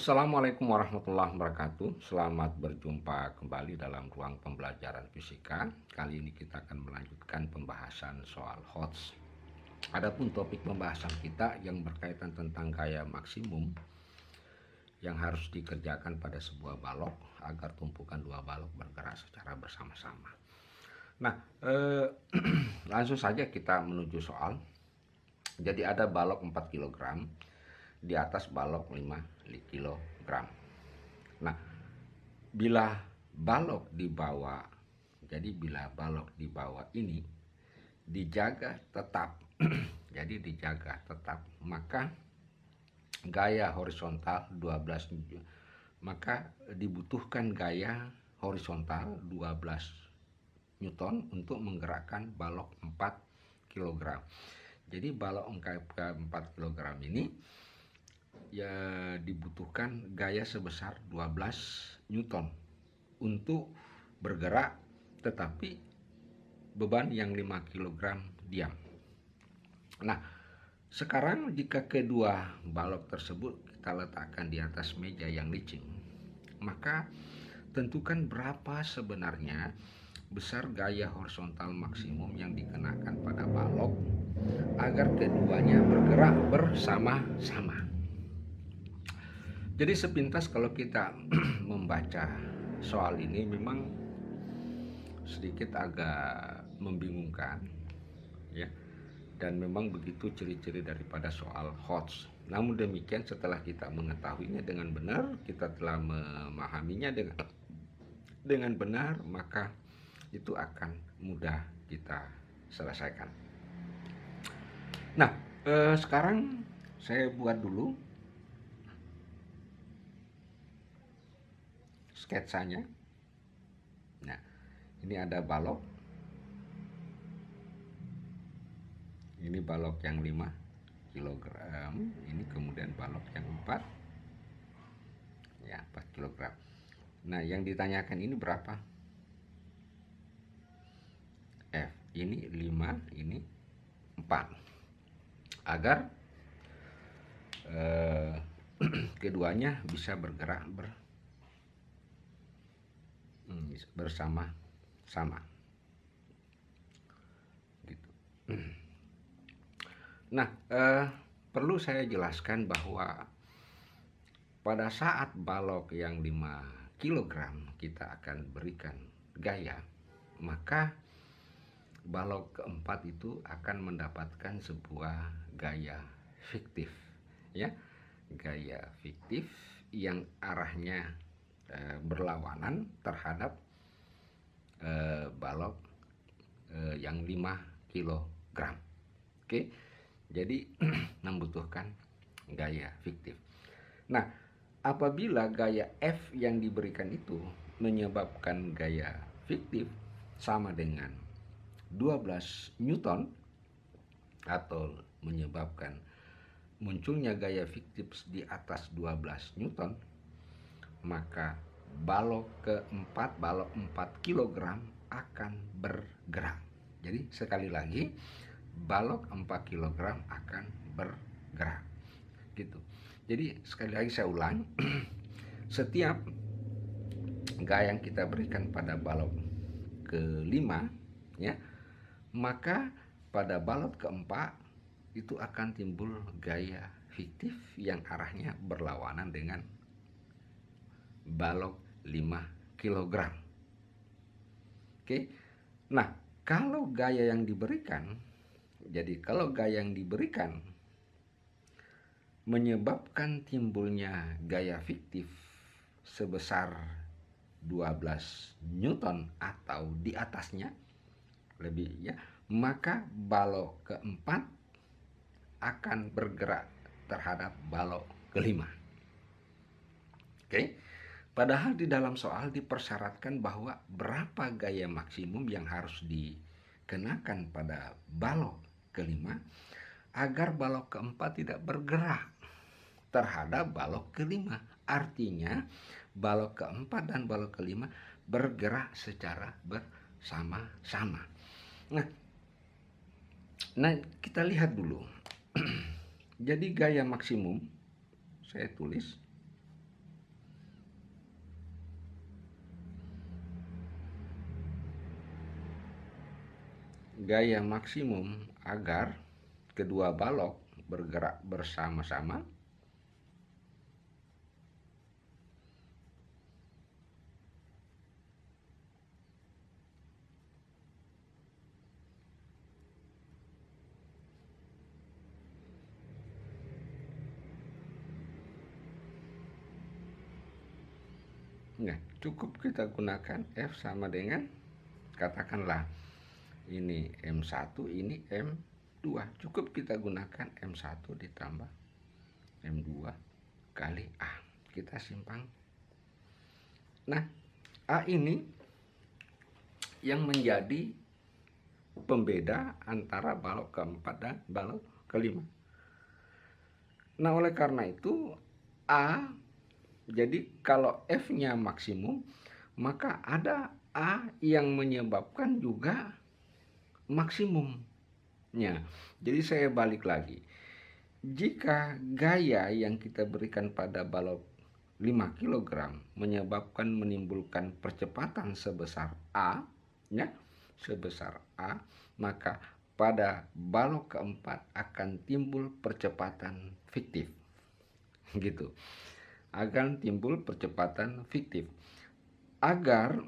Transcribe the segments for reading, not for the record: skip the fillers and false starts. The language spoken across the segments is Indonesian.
Assalamualaikum warahmatullahi wabarakatuh. Selamat berjumpa kembali dalam ruang pembelajaran fisika. Kali ini kita akan melanjutkan pembahasan soal Hertz. Adapun topik pembahasan kita yang berkaitan tentang gaya maksimum yang harus dikerjakan pada sebuah balok agar tumpukan dua balok bergerak secara bersama-sama. Nah, langsung saja kita menuju soal. Jadi ada balok 4 kg, di atas balok 5 kg. Nah, bila balok di bawah ini dijaga tetap, jadi dijaga tetap, maka gaya horizontal 12, maka dibutuhkan gaya horizontal 12 Newton untuk menggerakkan balok 4 kg. Jadi balok 4 kg ini ya dibutuhkan gaya sebesar 12 Newton untuk bergerak, tetapi beban yang 5 kg diam. Nah, sekarang jika kedua balok tersebut kita letakkan di atas meja yang licin, maka tentukan berapa sebenarnya besar gaya horizontal maksimum yang dikenakan pada balok agar keduanya bergerak bersama-sama. Jadi sepintas kalau kita membaca soal ini memang sedikit agak membingungkan, ya. Dan memang begitu ciri-ciri daripada soal Hertz. Namun demikian setelah kita mengetahuinya dengan benar, kita telah memahaminya dengan benar, maka itu akan mudah kita selesaikan. Nah, sekarang saya buat dulu sketsanya. Nah, ini ada balok. Ini balok yang 5 kg. Ini kemudian balok yang 4. Ya, 4 kg. Nah, yang ditanyakan ini berapa? F. Ini 5, ini 4. Agar keduanya bisa bergerak bersama-sama. Gitu. Nah, perlu saya jelaskan bahwa pada saat balok yang 5 kg kita akan berikan gaya, maka balok keempat itu akan mendapatkan sebuah gaya fiktif, ya, gaya fiktif yang arahnya berlawanan terhadap balok yang 5 kg. Oke, jadi membutuhkan gaya fiktif. Nah, apabila gaya F yang diberikan itu menyebabkan gaya fiktif sama dengan 12 Newton atau menyebabkan munculnya gaya fiktif di atas 12 Newton, maka balok keempat, balok 4 kg akan bergerak. Jadi sekali lagi, balok 4 kg akan bergerak. Gitu. Jadi sekali lagi saya ulang, setiap gaya yang kita berikan pada balok kelima, ya, maka pada balok keempat itu akan timbul gaya fiktif yang arahnya berlawanan dengan balok 5 kg. Oke. Nah, kalau gaya yang diberikan, menyebabkan timbulnya gaya fiktif sebesar 12 Newton atau di atasnya lebih, ya, maka balok keempat akan bergerak terhadap balok kelima. Oke. Padahal di dalam soal dipersyaratkan bahwa berapa gaya maksimum yang harus dikenakan pada balok kelima agar balok keempat tidak bergerak terhadap balok kelima. Artinya balok keempat dan balok kelima bergerak secara bersama-sama. Nah, kita lihat dulu. Jadi gaya maksimum saya tulis gaya maksimum agar kedua balok bergerak bersama-sama. Nah, cukup kita gunakan F sama dengan, katakanlah ini M1, ini M2. Cukup kita gunakan M1 ditambah M2 kali A. Kita simpang. Nah, A ini yang menjadi pembeda antara balok keempat dan balok kelima. Nah, oleh karena itu A, jadi kalau F-nya maksimum, maka ada A yang menyebabkan juga maksimumnya. Jadi saya balik lagi. Jika gaya yang kita berikan pada balok 5 kg menyebabkan menimbulkan percepatan sebesar A, ya, sebesar A, maka pada balok keempat akan timbul percepatan fiktif. Gitu. Akan timbul percepatan fiktif. Agar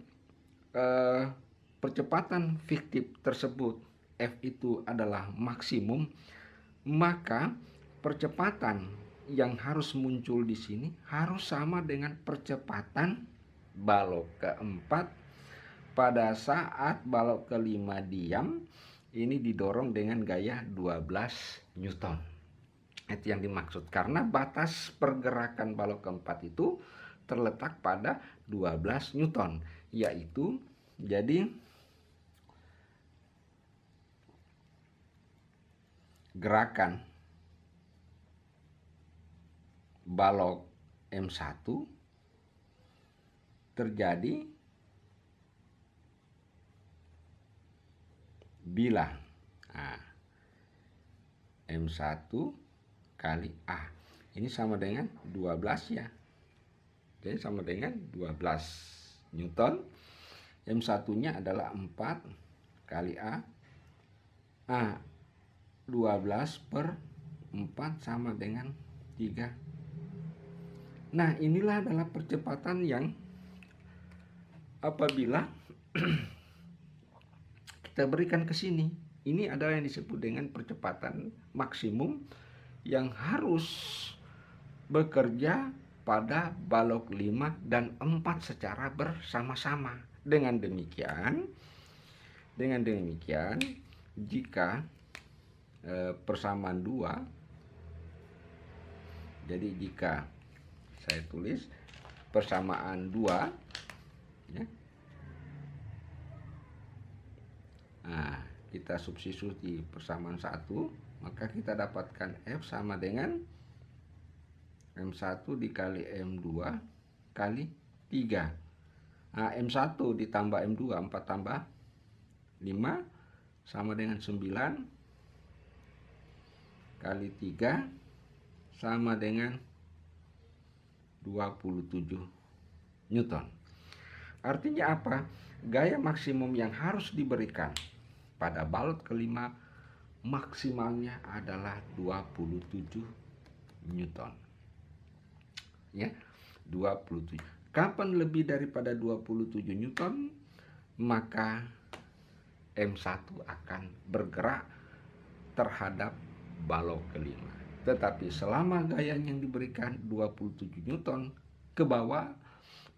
percepatan fiktif tersebut F itu adalah maksimum, maka percepatan yang harus muncul di sini harus sama dengan percepatan balok keempat pada saat balok kelima diam, ini didorong dengan gaya 12 Newton. Itu yang dimaksud, karena batas pergerakan balok keempat itu terletak pada 12 Newton, yaitu jadi gerakan balok M1 terjadi bila M1 kali A ini sama dengan 12 ya. Jadi sama dengan 12 Newton. M1-nya adalah 4 kali A. 12 per 4 sama dengan 3. Nah, inilah adalah percepatan yang apabila kita berikan ke sini, ini adalah yang disebut dengan percepatan maksimum yang harus bekerja pada balok 5 dan 4 secara bersama-sama. Dengan demikian, jika persamaan 2, jadi jika saya tulis persamaan 2, ya, nah, kita substitusi persamaan 1, maka kita dapatkan F sama dengan M1 dikali M2 kali 3. Nah, M1 ditambah M2, 4 tambah 5 sama dengan 9 kali 3 sama dengan 27 Newton. Artinya apa? Gaya maksimum yang harus diberikan pada balok kelima maksimalnya adalah 27 Newton. Ya, 27. Kapan lebih daripada 27 Newton, maka M1 akan bergerak terhadap balok kelima. Tetapi selama gaya yang diberikan 27 Newton ke bawah,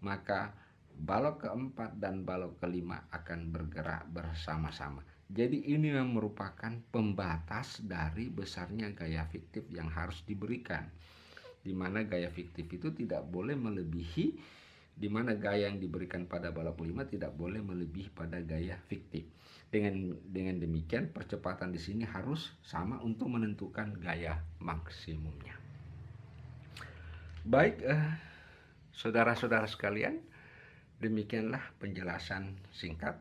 maka balok keempat dan balok kelima akan bergerak bersama-sama. Jadi ini yang merupakan pembatas dari besarnya gaya fiktif yang harus diberikan, di mana gaya fiktif itu tidak boleh melebihi, di mana gaya yang diberikan pada balok 5 tidak boleh melebihi pada gaya fiktif. Dengan demikian percepatan di sini harus sama untuk menentukan gaya maksimumnya. Baik, saudara-saudara sekalian, demikianlah penjelasan singkat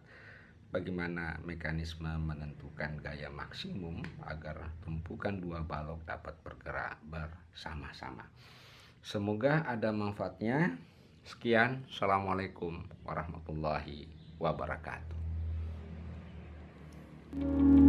bagaimana mekanisme menentukan gaya maksimum agar tumpukan dua balok dapat bergerak bersama-sama. Semoga ada manfaatnya. Sekian, Assalamualaikum warahmatullahi wabarakatuh. kasih.